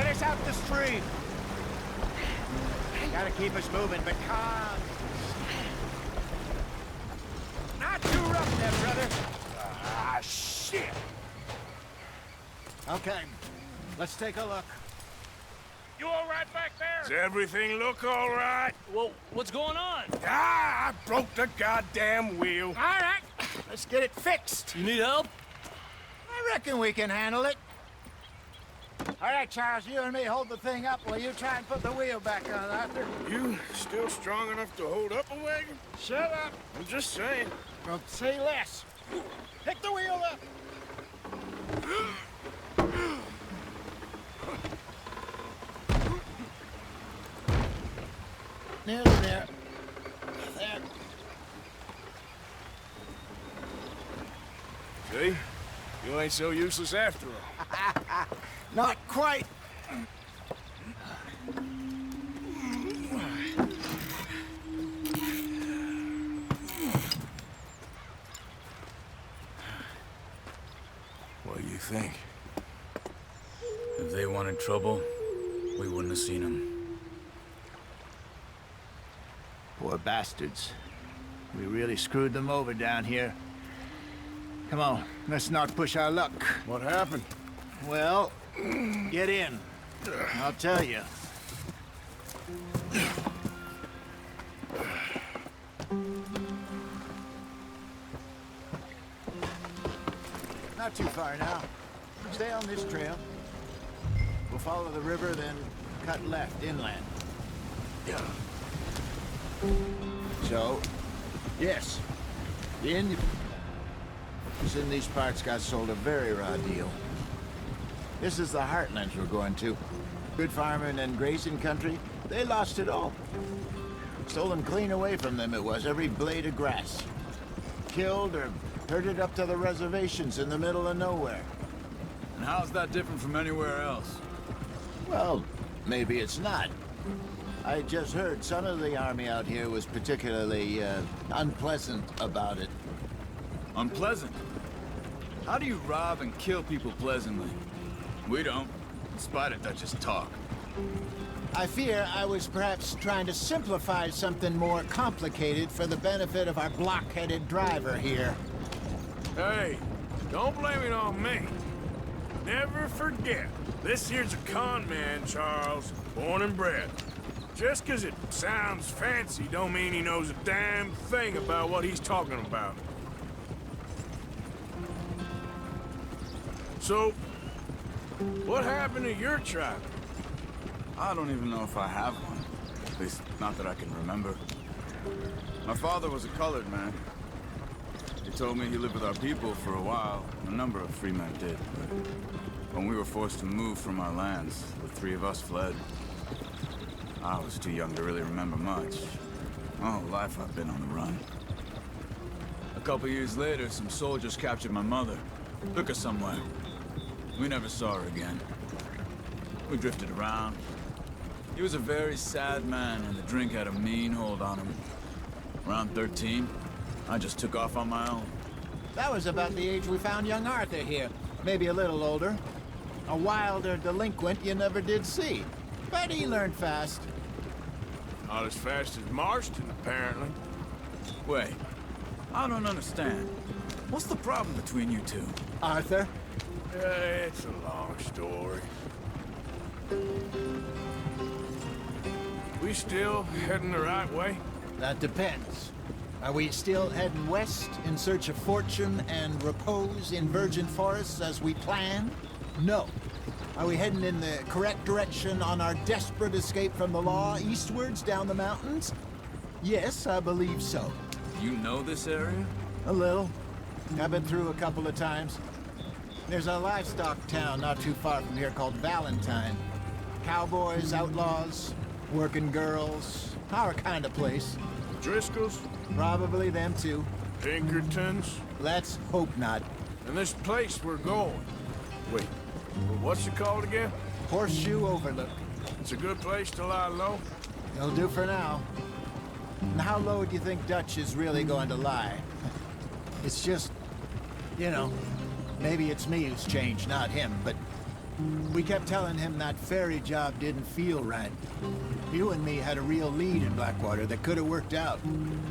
Get us out the stream. Gotta keep us moving, but calm. Not too rough there, brother. Ah, shit. Okay, let's take a look. You all right back there? Does everything look all right? Well, what's going on? Ah, I broke the goddamn wheel. All right, let's get it fixed. You need help? I reckon we can handle it. All right, Charles, you and me hold the thing up while you try and put the wheel back on, Arthur. You still strong enough to hold up a wagon? Shut up. I'm just saying. Don't say less. Pick the wheel up. Nearly there. There. See? You ain't so useless after all. Not quite. What do you think? If they wanted trouble, we wouldn't have seen them. Poor bastards. We really screwed them over down here. Come on, let's not push our luck. What happened? Well, get in. I'll tell you. Not too far now. Stay on this trail. We'll follow the river, then cut left inland. So, yes, the Indians in these parts got sold a very raw deal. This is the heartlands we're going to. Good farming and grazing country, they lost it all. Stolen clean away from them it was, every blade of grass. Killed or herded up to the reservations in the middle of nowhere. And how's that different from anywhere else? Well, maybe it's not. I just heard some of the army out here was particularly, unpleasant about it. Unpleasant? How do you rob and kill people pleasantly? We don't, in spite of Dutch's talk. I fear I was perhaps trying to simplify something more complicated for the benefit of our block-headed driver here. Hey, don't blame it on me. Never forget, this here's a con man, Charles, born and bred. Just 'cause it sounds fancy don't mean he knows a damn thing about what he's talking about. So, what happened to your tribe? I don't even know if I have one. At least, not that I can remember. My father was a colored man. He told me he lived with our people for a while. A number of free men did, but when we were forced to move from our lands, the three of us fled. I was too young to really remember much. My whole life I've been on the run. A couple years later, some soldiers captured my mother. Took her somewhere. We never saw her again. We drifted around. He was a very sad man, and the drink had a mean hold on him. Around 13, I just took off on my own. That was about the age we found young Arthur here. Maybe a little older. A wilder delinquent you never did see. But he learned fast. Not as fast as Marston, apparently. Wait, I don't understand. What's the problem between you two? Arthur? It's a long story. We still heading the right way? That depends. Are we still heading west in search of fortune and repose in virgin forests as we planned? No. Are we heading in the correct direction on our desperate escape from the law eastwards down the mountains? Yes, I believe so. You know this area? A little. I've been through a couple of times. There's a livestock town not too far from here called Valentine. Cowboys, outlaws, working girls, our kind of place. Driscoll's? Probably them too. Pinkertons? Let's hope not. And this place we're going. Wait, what's it called again? Horseshoe Overlook. It's a good place to lie low? It'll do for now. And how low do you think Dutch is really going to lie? It's just, you know, maybe it's me who's changed, not him, but We kept telling him that ferry job didn't feel right. You and me had a real lead in Blackwater that could have worked out.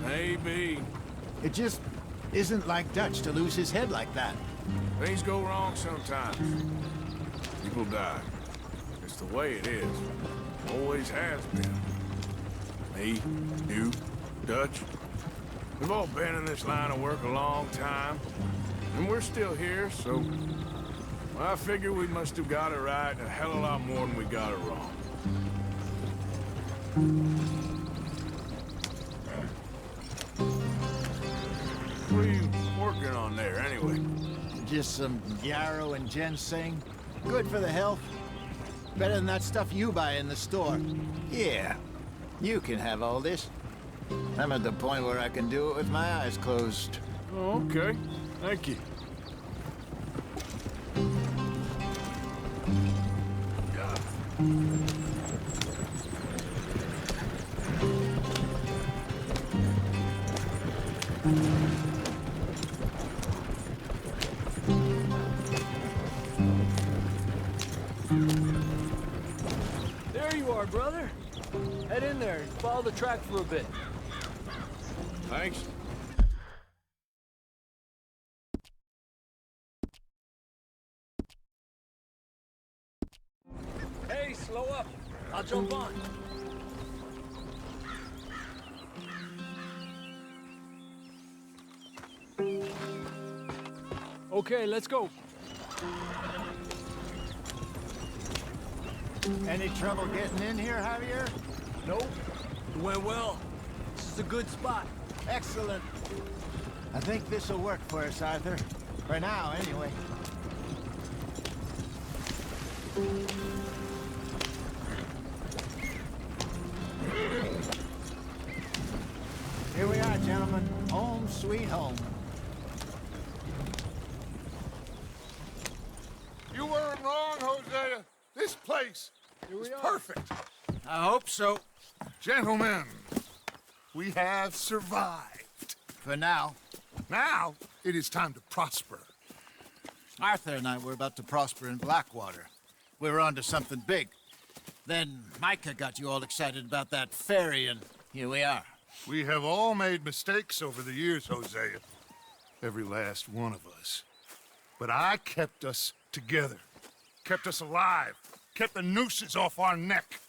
Maybe. It just isn't like Dutch to lose his head like that. Things go wrong sometimes. People die. It's the way it is. Always has been. Me, you, Dutch. We've all been in this line of work a long time. And we're still here, so... well, I figure we must have got it right a hell of a lot more than we got it wrong. What are you working on there, anyway? Just some yarrow and ginseng. Good for the health. Better than that stuff you buy in the store. Yeah, you can have all this. I'm at the point where I can do it with my eyes closed. Oh, okay. Thank you. There you are, brother. Head in there and follow the track for a bit. Thanks. Hey, slow up. I'll jump on. Okay, let's go. Any trouble getting in here, Javier? Nope. It went well. This is a good spot. Excellent. I think this'll work for us, Arthur. For now, anyway. Here we are, gentlemen. Home sweet home. You weren't wrong, Hosea. This place is perfect. I hope so. Gentlemen, we have survived. For now. Now, it is time to prosper. Arthur and I were about to prosper in Blackwater. We were onto something big. Then Micah got you all excited about that ferry, and here we are. We have all made mistakes over the years, Hosea. Every last one of us. But I kept us together. Kept us alive. Kept the nooses off our neck.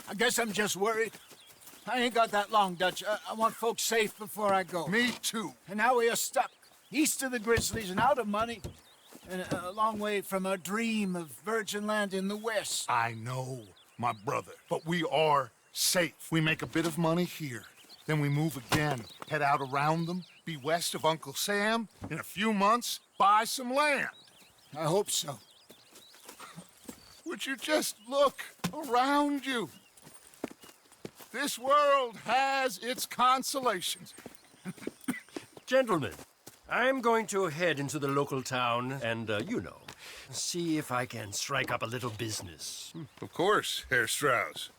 I guess I'm just worried. I ain't got that long, Dutch. I want folks safe before I go. Me too. And now we are stuck, east of the Grizzlies and out of money, and a long way from our dream of virgin land in the west. I know, my brother. But we are safe. We make a bit of money here. Then we move again, head out around them, be west of Uncle Sam. In a few months, buy some land. I hope so. Would you just look around you? This world has its consolations. Gentlemen, I'm going to head into the local town and, see if I can strike up a little business. Of course, Herr Strauss.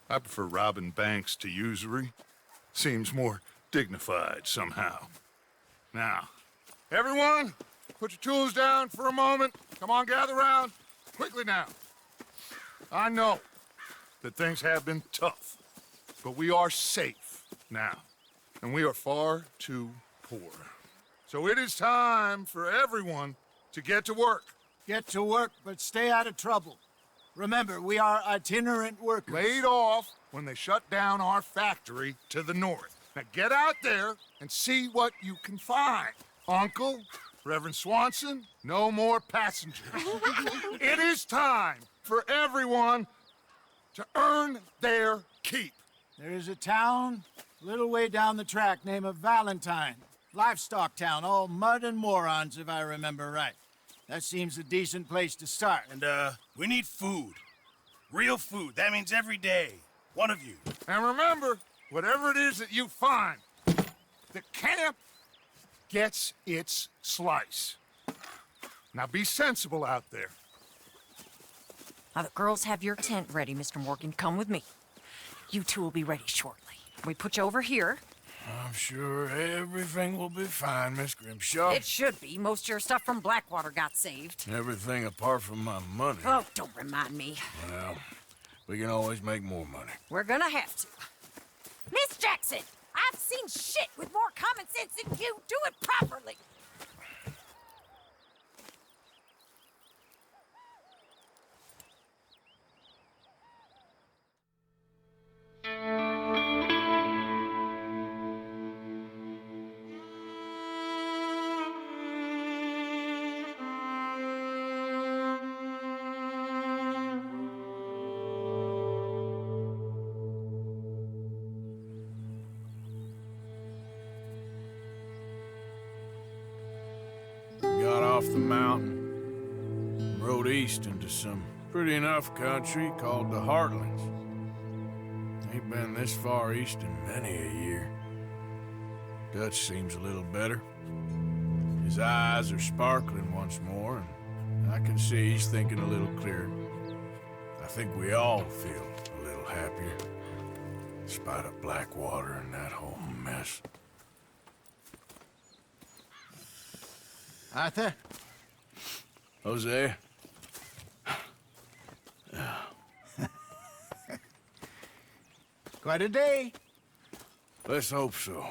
I prefer robbing banks to usury. Seems more dignified somehow. Now, everyone, put your tools down for a moment. Come on, gather round. Quickly now. I know that things have been tough, but we are safe now, and we are far too poor. So it is time for everyone to get to work. Get to work, but stay out of trouble. Remember, we are itinerant workers. Laid off when they shut down our factory to the north. Now get out there and see what you can find. Uncle, Reverend Swanson, no more passengers. It is time for everyone to earn their keep. There is a town a little way down the track named Valentine. Livestock town, all mud and morons, if I remember right. That seems a decent place to start. And, we need food. Real food. That means every day. One of you. And remember, whatever it is that you find, the camp gets its slice. Now be sensible out there. Now the girls have your tent ready, Mr. Morgan. Come with me. You two will be ready shortly. We put you over here. I'm sure everything will be fine, Miss Grimshaw. It should be. Most of your stuff from Blackwater got saved. Everything apart from my money. Oh, don't remind me. Well, we can always make more money. We're gonna have to. Miss Jackson, I've seen shit with more common sense than you. Do it properly. Got off the mountain, rode east into some pretty enough country called the Heartlands. Ain't been this far east in many a year. Dutch seems a little better. His eyes are sparkling once more, and I can see he's thinking a little clearer. I think we all feel a little happier, in spite of Blackwater and that whole mess. Arthur? Hosea? Quite a day. Let's hope so.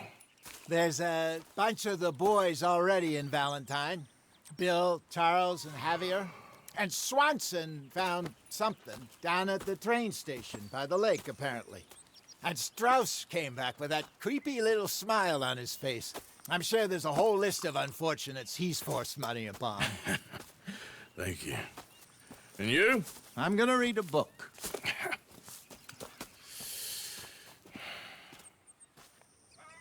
There's a bunch of the boys already in Valentine. Bill, Charles, and Javier. And Swanson found something down at the train station by the lake, apparently. And Strauss came back with that creepy little smile on his face. I'm sure there's a whole list of unfortunates he's forced money upon. Thank you. And you? I'm gonna read a book.